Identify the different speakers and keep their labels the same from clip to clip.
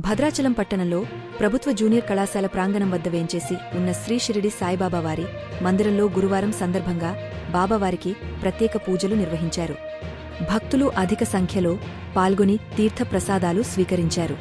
Speaker 1: భద్రాచలం పట్టణంలో ప్రభుత్వ జూనియర్ కళాశాల ప్రాంగణం వద్ద వేంచేసి ఉన్న శ్రీ షిరిడి సాయిబాబా వారి మందిరంలో గురువారం సందర్భంగా బాబావారికి ప్రత్యేక పూజలు నిర్వహించారు. భక్తులు అధిక సంఖ్యలో పాల్గొని తీర్థ ప్రసాదాలు స్వీకరించారు.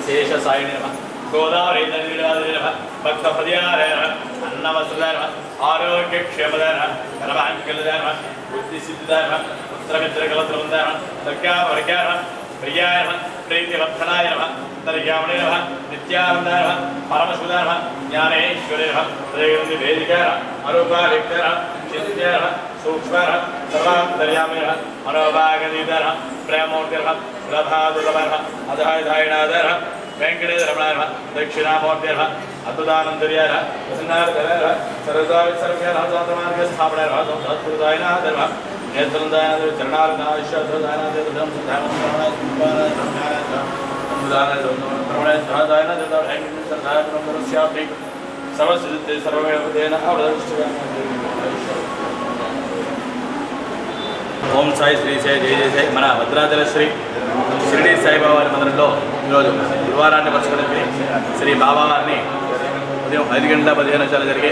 Speaker 2: शेष साई गोदावरी भक्तपदियार अन्नवसुदार आरोग्यक्षेमदार कर्मांकलदार बुद्धिसिद्धार पुत्रमित्रकलत्रवन्दार सख्यावर्गार प्रियाय प्रीतिवर्धनाय तर्यामणे नित्यानन्दाय परमसुदार ज्ञानेश्वरे वेदिकार अरूपालिकार चिन्त्यार सूक्ष्मार सर्वान्तर्यामिनः मनोभागदीदार प्रेमूर्तिर् प्रभादुलभः अधायधायणादर वेङ्कटेशरमणाय दक्षिणामूर्तिर् अद्भुतानन्दर्याय प्रसन्नार्दर सरसाविसर्व्याः जातमार्गस्थापनाय सत्पुरुषायनादर नेत्रन्दाय चरणार्नाविश्वासदायनादर धर्मसुधामनाय सर्वसिद्धे सर्वमेवेन ఓం సాయి శ్రీ సాయి జయ జయ సాయి. మన భద్రాచల శ్రీ షిరిడి సాయిబాబా వారి మందిరంలో ఈరోజు గురువారాన్ని పరుచుకుని శ్రీ బాబావారిని ఉదయం 5 గంటల 15 నిమిషాలు జరిగే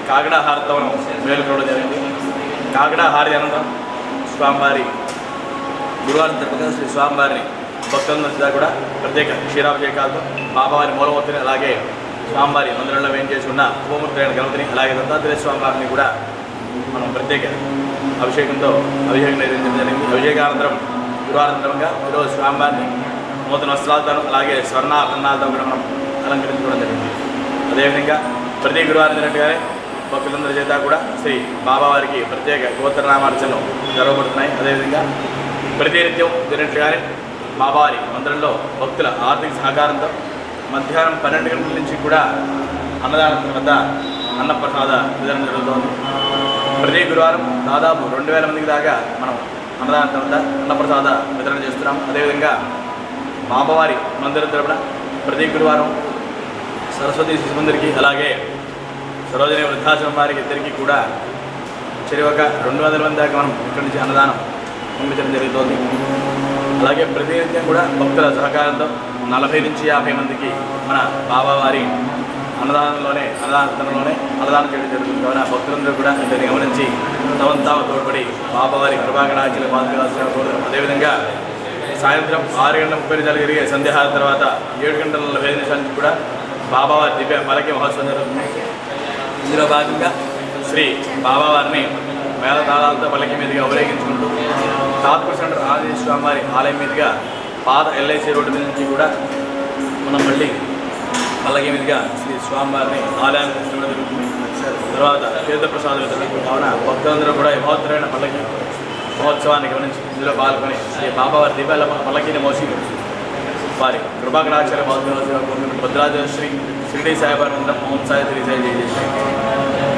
Speaker 2: కాగడా హారతో మేలుకోవడం జరిగింది. కాగడా హారతి అనంతరం స్వామివారి గురువారం తప్పగా శ్రీ స్వామివారిని భక్తులందరూ కూడా ప్రత్యేక క్షీరాభిషేకాలతో బాబావారి మూలమూర్తిని అలాగే స్వామివారి మందిరంలో వేయించేసి ఉన్న ఉపమూర్తి గణపతిని అలాగే దత్తాత్రేయ స్వామివారిని కూడా మనం ప్రత్యేక అభిషేకంతో అభిషేకం నిర్వహించడం జరిగింది. అభిషేకానంతరం గురువానంతరంగా ఈరోజు స్వామివారిని నూతన వస్త్రాలతో అలాగే స్వర్ణాభరణాలతో కూడా మనం అలంకరించుకోవడం జరిగింది. అదేవిధంగా ప్రతి గురువారం జరిగినట్టుగానే భక్తులందరి చేత కూడా శ్రీ బాబావారికి ప్రత్యేక గోత్రనామార్చనలు జరగబడుతున్నాయి. అదేవిధంగా ప్రతినిత్యం జరిగినట్టుగానే బాబావారి మందిరంలో భక్తుల ఆర్థిక సహకారంతో మధ్యాహ్నం 12 గంటల నుంచి కూడా అన్నదానం వద్ద అన్నప్రసాద వితరణ జరుగుతోంది. ప్రతి గురువారం దాదాపు 2000 మందికి దాకా మనం అన్నదానం వద్ద అన్నప్రసాద వితరణ చేస్తున్నాం. అదేవిధంగా బాబావారి మందిరం తరపున ప్రతి గురువారం సరస్వతి శిశుమందిరికి అలాగే సరోజిని వృద్ధాశ్రమం వారికి ఇద్దరికీ కూడా ఒక 200 మంది దాకా మనం ఇక్కడి నుంచి అన్నదానం పంపించడం జరుగుతోంది. అలాగే ప్రతినిత్యం కూడా భక్తుల సహకారంతో 40 నుంచి 50 మందికి మన బాబావారి అన్నదానంలోనే అన్నదానం చేయడం జరుగుతుంది. కావున భక్తులందరూ కూడా దీన్ని గమనించి తమంతాము తోడ్పడి బాబావారి కృపాకటాక్షలు పాల్గొనాల్సిన కోరుతున్నాం. అదేవిధంగా సాయంత్రం 6 గంటల 30 నిమిషాలు జరిగే సంధ్యాహార తర్వాత 7 గంటల 45 నిమిషాల నుంచి కూడా బాబావారి దివ్య పలకి మహోత్సవం జరుగుతుంది. ఇందులో భాగంగా శ్రీ బాబావారిని మేళతాళాలతో పలకి మీదుగా ఊరేగించుకుంటూ తాత్పూర్ సెంటర్ ఆంజనేయ స్వామివారి ఆలయం మీదుగా పాత ఎల్ఐసి రోడ్డు మీద నుంచి కూడా మనం మళ్ళీ పల్లకి మీదుగా శ్రీ స్వామివారిని ఆలయానికి తీసుకువడం జరుగుతుంది. తర్వాత తీర్థప్రసాద వితరణ. కావున భక్తులందరూ కూడా ఈ మహోత్తరమైన పల్లకి మహోత్సవాన్ని గమనించి ఇందులో పాల్గొని శ్రీ బాబావారి దీపాల పల్లకిని మోసి వారి కృపాకటాక్షర భద్రాచల శ్రీ షిరిడి సాయిబాబా ఓం సాయి శ్రీ సాయి జయ జయ.